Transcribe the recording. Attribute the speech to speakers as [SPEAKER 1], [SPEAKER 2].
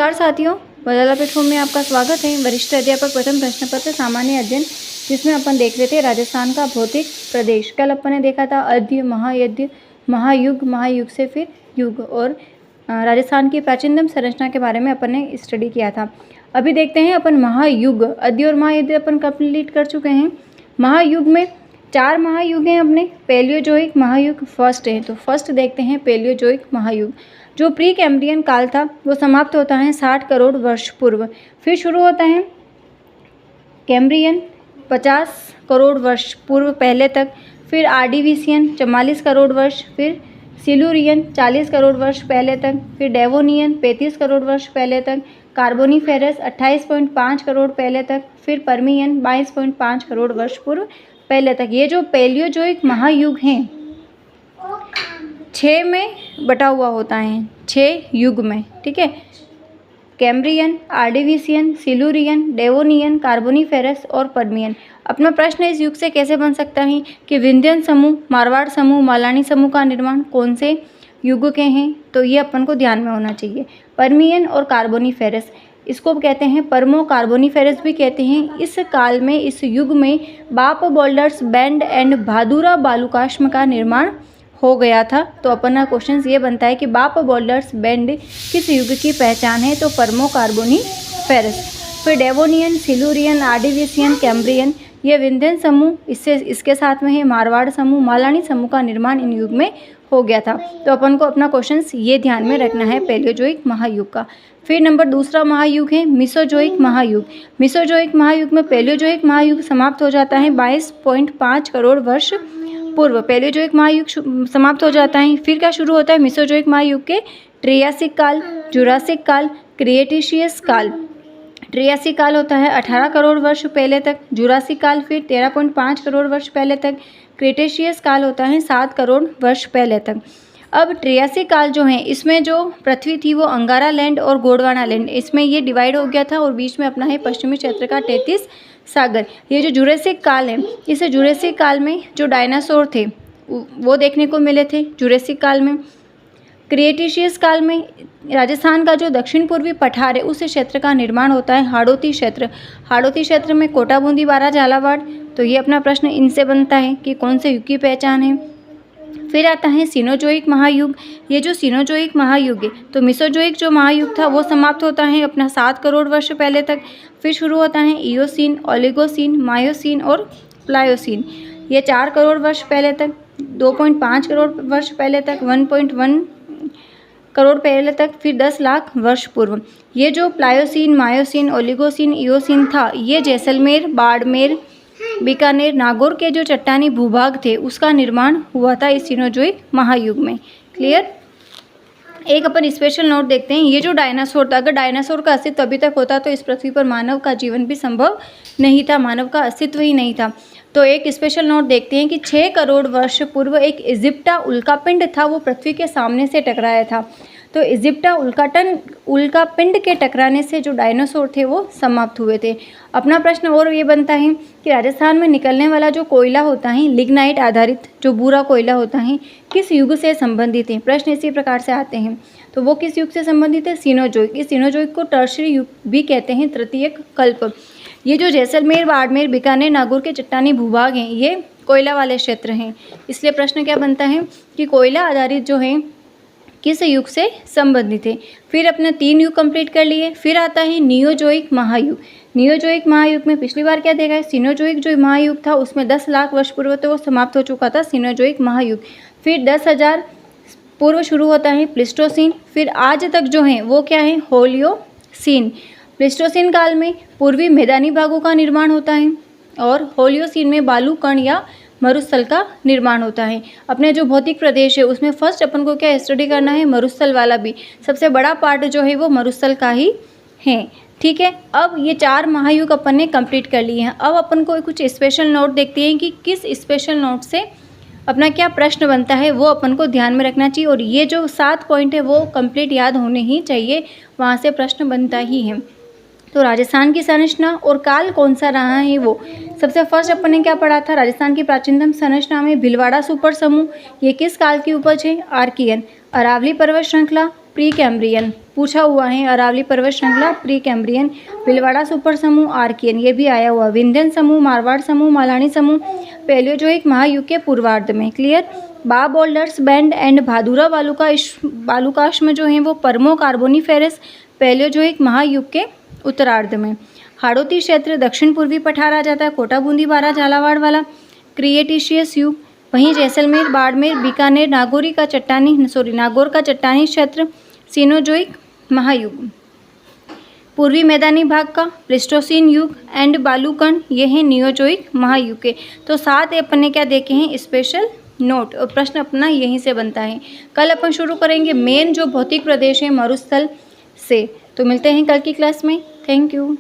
[SPEAKER 1] नमस्कार साथियों, बदला प्लेटफॉर्म में आपका स्वागत है। वरिष्ठ अध्यापक प्रथम प्रश्न पत्र सामान्य अध्ययन, जिसमें अपन देख रहे थे राजस्थान का भौतिक प्रदेश। कल अपन ने देखा था अद्य, महायद्य, महायुग, महायुग से फिर युग, और राजस्थान की प्राचीनतम संरचना के बारे में अपन ने स्टडी किया था। अभी देखते हैं अपन महायुग। अद्य और महायद्य अपन कंप्लीट कर चुके हैं। महायुग में 4 महायुग हैं अपने। पैलियोजोइक महायुग फर्स्ट है, तो फर्स्ट देखते हैं पैलियोजोइक महायुग। जो प्री कैम्ब्रियन काल था वो समाप्त होता है 60 करोड़ वर्ष पूर्व। फिर शुरू होता है कैम्ब्रियन 50 करोड़ वर्ष पूर्व पहले तक। फिर आर्डिविसियन 44 करोड़ वर्ष। फिर सिलुरियन 40 करोड़ वर्ष पहले तक। फिर डेवोनियन 35 करोड़ वर्ष पहले तक। कार्बोनीफेरस 28.5 करोड़ पहले तक। फिर पर्मियन 22.5 करोड़ वर्ष पूर्व पहले तक। ये जो पैलियोजोइक महायुग हैं 6 में बटा हुआ होता है, 6 युग में, ठीक है। कैम्ब्रियन, आर्डिविसियन, सिलुरियन, डेवोनियन, कार्बोनीफेरस और पर्मियन। अपना प्रश्न इस युग से कैसे बन सकता है कि विंध्यन समूह, मारवाड़ समूह, मालानी समूह का निर्माण कौन से युग के हैं, तो ये अपन को ध्यान में होना चाहिए। पर्मियन और कार्बोनीफेरस, इसको कहते हैं पर्मो कार्बोनीफेरस भी कहते हैं। इस काल में, इस युग में बाप बोल्डर्स बैंड एंड भादुरा बालुकाश्म का निर्माण हो गया था। तो अपना क्वेश्चन ये बनता है कि बाप बोल्डर्स बैंड किस युग की पहचान है, तो पर्मो कार्बोनीफेरस। फिर डेवोनियन, सिलुरियन, आर्डिविसियन, कैम्ब्रियन, ये विंध्यन समूह, इसके साथ में है मारवाड़ समूह, मालानी समूह का निर्माण इन युग में हो गया था। तो अपन को अपना क्वेश्चन ये ध्यान में रखना है पैलियोजोइक महायुग का। फिर नंबर दूसरा महायुग है मिसोजोइक महायुग। मिसोजोइक महायुग में पैलियोजोइक महायुग समाप्त हो जाता है 22.5 करोड़ वर्ष पूर्व। पैलियोजोइक महायुग समाप्त हो जाता है। फिर क्या शुरू होता है मिसोजोइक महायुग के ट्रियासिक काल, जुरासिक काल, क्रिएटिशियस काल। ट्रियासिक काल होता है 18 करोड़ वर्ष पहले तक। जुरासिक काल फिर 13.5 करोड़ वर्ष पहले तक। क्रिएटिशियस काल होता है 7 करोड़ वर्ष पहले तक। अब ट्रियासिक काल जो है, इसमें जो पृथ्वी थी वो अंगारा लैंड और गोंडवाना लैंड, इसमें ये डिवाइड हो गया था, और बीच में अपना है पश्चिमी क्षेत्र का 33 सागर। ये जो जुरासिक काल है, इस जुरासिक काल में जो डायनासोर थे वो देखने को मिले थे जुरासिक काल में। क्रिएटिशियस काल में राजस्थान का जो दक्षिण पूर्वी पठार है उस क्षेत्र का निर्माण होता है हाड़ौती क्षेत्र। हाड़ौती क्षेत्र में कोटा, बूंदी, बारा, झालावाड़। तो ये अपना प्रश्न इनसे बनता है कि कौन से युग की पहचान है। फिर आता है सिनोजोइक महायुग। ये जो सिनोजोइक महायुग है, तो मिसोजोइक जो महायुग था वो समाप्त होता है अपना 7 करोड़ वर्ष पहले तक। फिर शुरू होता है इयोसीन, ओलिगोसीन, मायोसीन और प्लायोसीन। ये 4 करोड़ वर्ष पहले तक, 2.5 करोड़ वर्ष पहले तक, 1.1 करोड़ पहले तक, फिर 10 लाख वर्ष पूर्व। ये जो प्लायोसीन, मायोसीन, ओलिगोसीन, इयोसीन था, ये जैसलमेर, बाड़मेर, बीकानेर, नागौर के जो चट्टानी भूभाग थे उसका निर्माण हुआ था इस सिनोजोइक महायुग में। क्लियर। एक अपन स्पेशल नोट देखते हैं। ये जो डायनासोर था, अगर डायनासोर का अस्तित्व अभी तक होता तो इस पृथ्वी पर मानव का जीवन भी संभव नहीं था, मानव का अस्तित्व ही नहीं था। तो एक स्पेशल नोट देखते हैं कि 6 करोड़ वर्ष पूर्व एक इजिप्टा उल्कापिंड था, वो पृथ्वी के सामने से टकराया था। तो इजिप्टा उल्कापिंड के टकराने से जो डायनासोर थे वो समाप्त हुए थे। अपना प्रश्न और ये बनता है कि राजस्थान में निकलने वाला जो कोयला होता है, लिग्नाइट आधारित जो बुरा कोयला होता है, किस युग से संबंधित है। प्रश्न इसी प्रकार से आते हैं। तो वो किस युग से संबंधित है, सिनोजोइक। इस सिनोजोइक को टर्शरी युग भी कहते हैं, तृतीयक कल्प। ये जो जैसलमेर, बाड़मेर, बीकानेर, नागौर के चट्टानी भूभाग हैं, ये कोयला वाले क्षेत्र हैं। इसलिए प्रश्न क्या बनता है कि कोयला आधारित जो है किस युग से संबंधित है। फिर अपने 3 युग कंप्लीट कर लिए। फिर आता है नियोजोइक महायुग। नियोजोइक महायुग में पिछली बार क्या देखा है, सिनोजोइक जो महायुग था उसमें 10 लाख वर्ष पूर्व तो वो समाप्त हो चुका था सिनोजोइक महायुग। फिर 10,000 पूर्व शुरू होता है प्लिस्टोसीन। फिर आज तक जो है वो क्या है, होलियोसीन। प्लिस्टोसीन काल में पूर्वी मैदानी भागों का निर्माण होता है, और होलियोसीन में बालू कण या मरुस्थल का निर्माण होता है। अपने जो भौतिक प्रदेश है उसमें फर्स्ट अपन को क्या स्टडी करना है, मरुस्थल वाला भी। सबसे बड़ा पार्ट जो है वो मरुस्थल का ही है, ठीक है। अब ये 4 महायुग अपन ने कंप्लीट कर लिए हैं। अब अपन को कुछ स्पेशल नोट देखते हैं कि किस स्पेशल नोट से अपना क्या प्रश्न बनता है, वो अपन को ध्यान में रखना चाहिए। और ये जो 7 पॉइंट है वो कंप्लीट याद होने ही चाहिए, वहाँ से प्रश्न बनता ही है। तो राजस्थान की संरचना और काल कौन सा रहा है वो सबसे फर्स्ट अपन ने क्या पढ़ा था, राजस्थान की प्राचीनतम संरचना में भीलवाड़ा सुपर समूह, ये किस काल की उपज है, आर्कियन। अरावली पर्वत श्रृंखला, प्री कैम्ब्रियन पूछा हुआ है। अरावली पर्वत श्रृंखला प्री कैम्ब्रियन। भीलवाड़ा सुपर समूह आर्कियन, ये भी आया हुआ। विंध्यन समूह, मारवाड़ समूह, मालानी समूह पैलियोजोइक महायुग के पूर्वार्ध में। क्लियर। बा बोल्डर्स बैंड एंड भादुरा बालुकाश्म जो है वो परमो कार्बोनिफेरस पैलियोजोइक महायुग के उत्तरार्ध में। हाड़ौती क्षेत्र दक्षिण पूर्वी पठार आ जाता है, कोटा बूंदी बारा झालावाड़ वाला क्रिएटिशियस युग। वहीं जैसलमेर, बाड़मेर, बीकानेर, नागौर का चट्टानी क्षेत्र सीनोजोइक महायुग। पूर्वी मैदानी भाग का प्लेस्टोसीन युग एंड बालूकण, ये है नियोजोइक महायुग के। तो 7 अपन ने क्या देखे हैं स्पेशल नोट, और प्रश्न अपना यहीं से बनता है। कल अपन शुरू करेंगे मेन जो भौतिक प्रदेश है मरुस्थल से। तो मिलते हैं कल की क्लास में। Thank you.